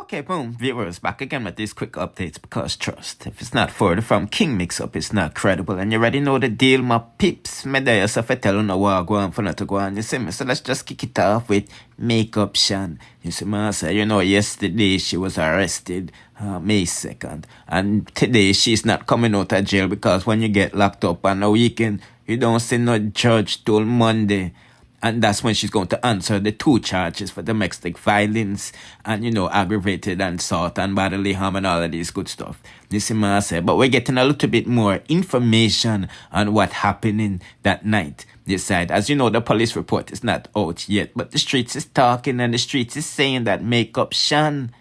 Okay, boom, viewers, back again with these quick updates because trust, if it's not further from Kingmixup, it's not credible. And you already know the deal, my peeps. Me there, so for telling no what go on for not to go on, you see me? So let's just kick it off with Makeup Shan. You see me? I say, yesterday she was arrested, May 2nd. And today she's not coming out of jail because when you get locked up on a weekend, you don't see no judge till Monday. And that's when she's going to answer the 2 charges for domestic violence and, aggravated assault and bodily harm and all of these good stuff. This is what I say. But we're getting a little bit more information on what happened in that night. This side. As you know, the police report is not out yet. But the streets is talking and the streets is saying that Makeup Shan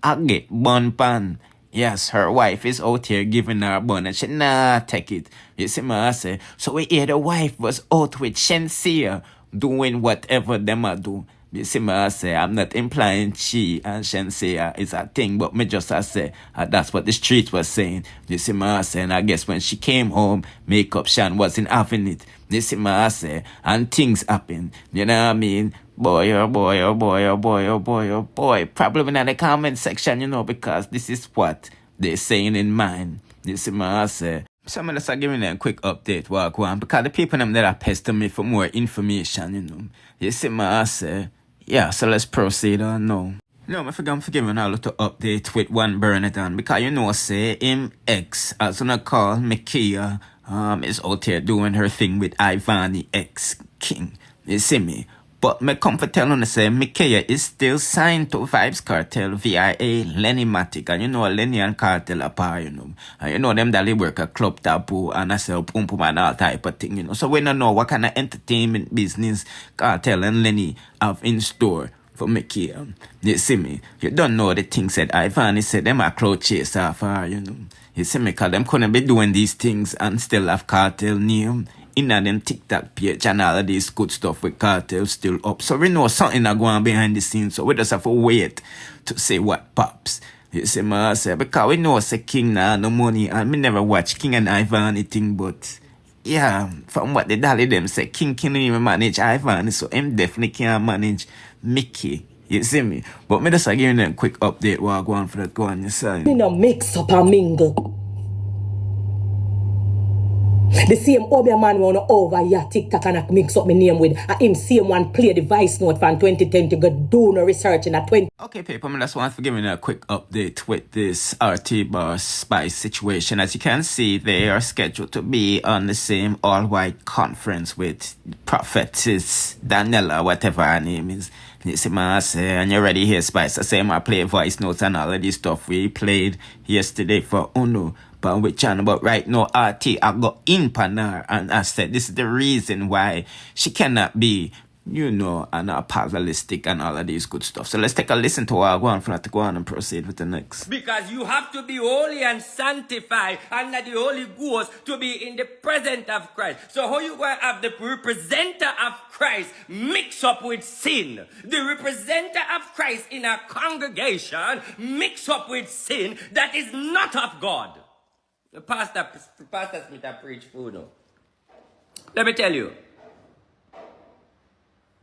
I get bun pan. Yes, her wife is out here giving her a bun and she nah take it. You see what I say? So we hear the wife was out with Shenseea doing whatever them a do. You see me I say, I'm not implying she and Shenseea is a thing, but me just I say, that's what the street was saying. You see me I say, and I guess when she came home, Makeup Shan wasn't having it. You see me I say, and things happen. You know what I mean? Boy, oh boy, oh boy, oh boy, oh boy, oh boy. Probably in the comment section, because this is what they're saying in mine. You see me I say. So I'm just giving them a quick update walk one because the people them that are pestering me for more information, You see my I say, yeah, so let's proceed on now. I forgot I'm giving a little update with one Bernadette because say him ex, as I call Michekea, is out here doing her thing with Ivany ex King. You see me? But me come for tell on say Michekea is still signed to Vybz Kartel via Lenny Matic. And Lenny and Kartel are par, And them that they work at Club Taboo and I sell pum pum and all type of thing, So we don't know what kind of entertainment business Kartel and Lenny have in store for Michekea. You see me? You don't know the things that Ivany said them are cloud chase off her, You see me? Because them couldn't be doing these things and still have Kartel name in them TikTok page and all of this good stuff with Kartel still up. So we know something are going on behind the scenes. So we just have to wait to see what pops. You see me I say? Because we know say King now no money and me never watch King and Ivany thing, but yeah, from what the dolly them say, King can't even manage Ivany, so him definitely can't manage Mickey. You see me? But me just giving them a quick update while I go on for that go on your side. Me no mix up and mingle. The same Obia man wanna over here TikTok and I mix up my name with him same one play the voice note from 2010 to go do no research in a 20. Okay, people, I just want to give you a quick update with this RT Bar Spice situation. As you can see, they are scheduled to be on the same all-white conference with Prophetess Daniela, whatever her name is. You see I say, and you already hear Spice. I say I play voice notes and all of this stuff we played yesterday for Uno. But with channel, but right now RT I got in panar and I said this is the reason why she cannot be, an apostolic and all of these good stuff. So let's take a listen to what I want for to go on and proceed with the next. Because you have to be holy and sanctified under the Holy Ghost to be in the presence of Christ. So how you going to have the representative of Christ mix up with sin? The representative of Christ in a congregation mix up with sin that is not of God. The Pastor Smith a preach food now. Let me tell you.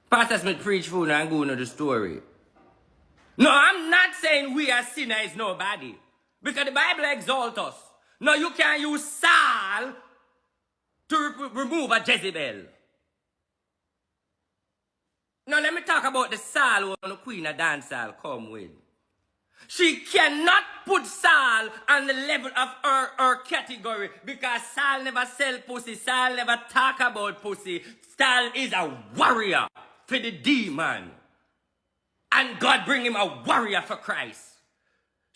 Pastor Smith preach food and go into the story. No, I'm not saying we as sinners is nobody. Because the Bible exalts us. No, you can't use Saul to remove a Jezebel. Now let me talk about the Saul who the queen of dancehall come with. She cannot put Saul on the level of her category because Saul never sell pussy. Saul never talk about pussy. Saul is a warrior for the demon. And God bring him a warrior for Christ.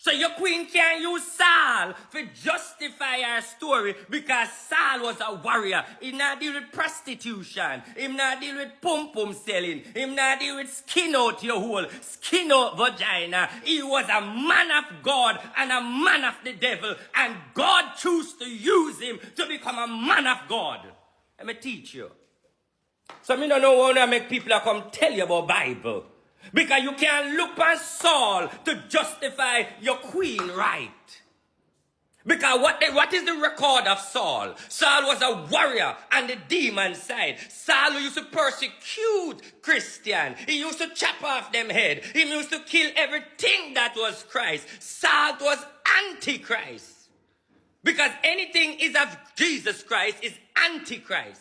So your queen can't use Saul to justify her story because Saul was a warrior. He not deal with prostitution. He not deal with pum-pum selling. He not deal with skin out your hole, skin out vagina. He was a man of God and a man of the devil. And God chose to use him to become a man of God. Let me teach you. So me don't know how to make people come tell you about Bible. Because you can't look past Saul to justify your queen right. Because what is the record of Saul? Saul was a warrior on the demon side. Saul used to persecute Christian. He used to chop off them head. He used to kill everything that was Christ. Saul was antichrist. Because anything is of Jesus Christ is antichrist.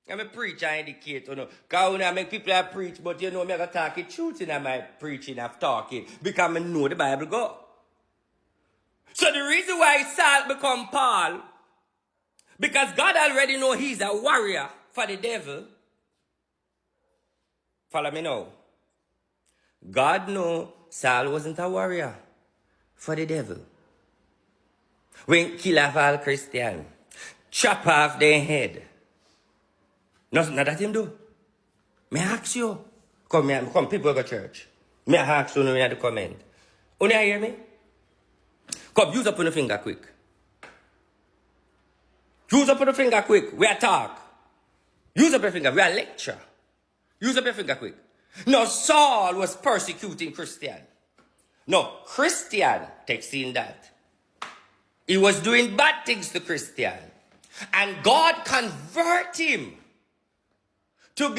I'm a preacher, I indicate, you know. Because I make people preach, but you know, I'm going to talk the truth in my preaching of talking. Because I know the Bible go. So the reason why Saul become Paul, because God already know he's a warrior for the devil. Follow me now. God know Saul wasn't a warrior for the devil. When kill off all Christian, chop off their head. Nothing that him do. May I ask you? Come people go to church. May I ask you in the comment. You hear me? Come, use up on the finger quick. Use up on the finger quick. We are talk. Use up your finger. We are lecture. Use up your finger quick. Now, Saul was persecuting Christian. No, Christian takes in that. He was doing bad things to Christian. And God convert him to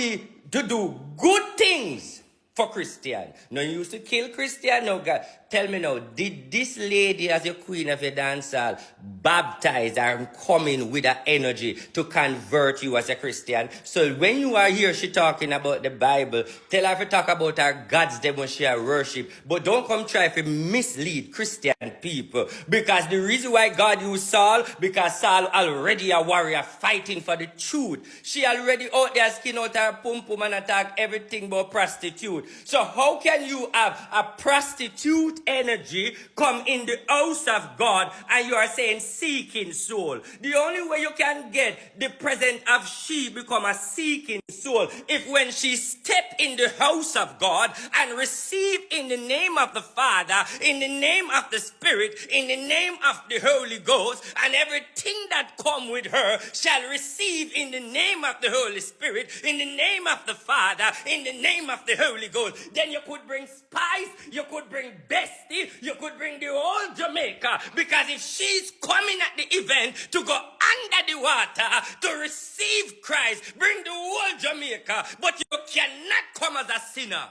do good things for Christian. Now you used to kill Christian. Now God, tell me now, did this lady as your queen of your dancehall baptize and come in with her energy to convert you as a Christian? So when you are here, she talking about the Bible, tell her to talk about her gods them when she worship. But don't come try to mislead Christian people. Because the reason why God used Saul, because Saul already a warrior fighting for the truth. She already out there skin out her pum pum and attack everything about prostitute. So how can you have a prostitute energy come in the house of God and you are saying seeking soul? The only way you can get the presence of she become a seeking soul if when she step in the house of God and receive in the name of the Father, in the name of the Spirit, in the name of the Holy Ghost, and everything that come with her shall receive in the name of the Holy Spirit, in the name of the Father, in the name of the Holy Ghost. Then you could bring Spice, you could bring Bestie, you could bring the whole Jamaica. Because if she's coming at the event to go under the water to receive Christ, bring the whole Jamaica. But you cannot come as a sinner.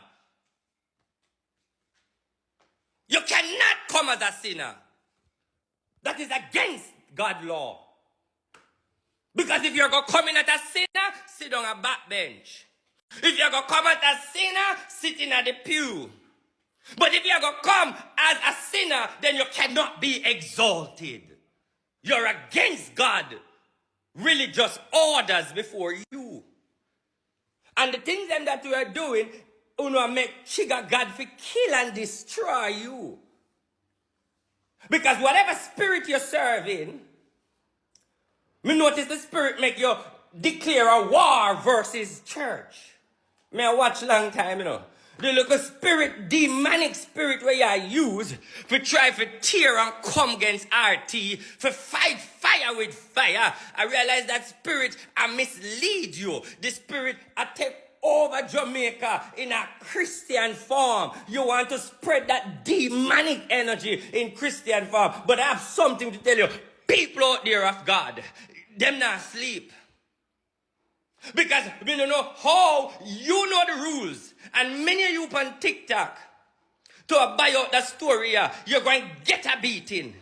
You cannot come as a sinner. That is against God's law. Because if you're going to come in as a sinner, sit on a backbench. If you're going to come as a sinner, sitting at the pew. But if you're going to come as a sinner, then you cannot be exalted. You're against God. Religious orders before you. And the things them that we are doing, make trigger God to kill and destroy you. Because whatever spirit you're serving, me notice the spirit make you declare a war versus church. Me I watch long time, you know. The little spirit, demonic spirit where you use to try to tear and come against RT, for fight fire with fire. I realize that spirit I mislead you. The spirit I take over Jamaica in a Christian form. You want to spread that demonic energy in Christian form. But I have something to tell you. People out there of God, them not sleep. Because we don't know how you know the rules. And many of you on TikTok to buy out that story, you're going to get a beating.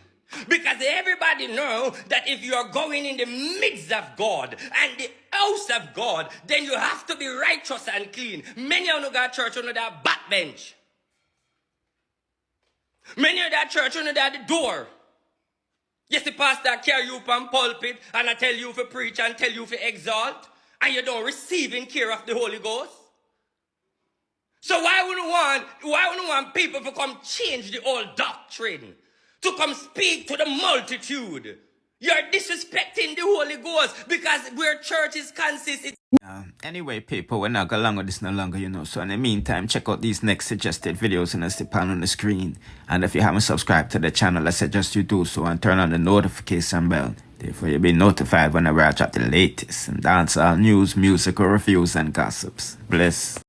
Because everybody know that if you are going in the midst of God and the house of God, then you have to be righteous and clean. Many of you got church under that backbench. Many of that church under that the door. Yes, the pastor carry you from pulpit and I tell you to preach and tell you to exalt. And you don't receive in care of the Holy Ghost. So why wouldn't want people to come change the old doctrine? To come speak to the multitude? You're disrespecting the Holy Ghost because where churches consist. Anyway, people, we're not going long with this no longer, you know. So in the meantime, check out these next suggested videos in the stipend on the screen. And if you haven't subscribed to the channel, I suggest you do so and turn on the notification bell. Therefore, you'll be notified whenever I drop the latest and dancehall news, musical reviews, and gossips. Bless.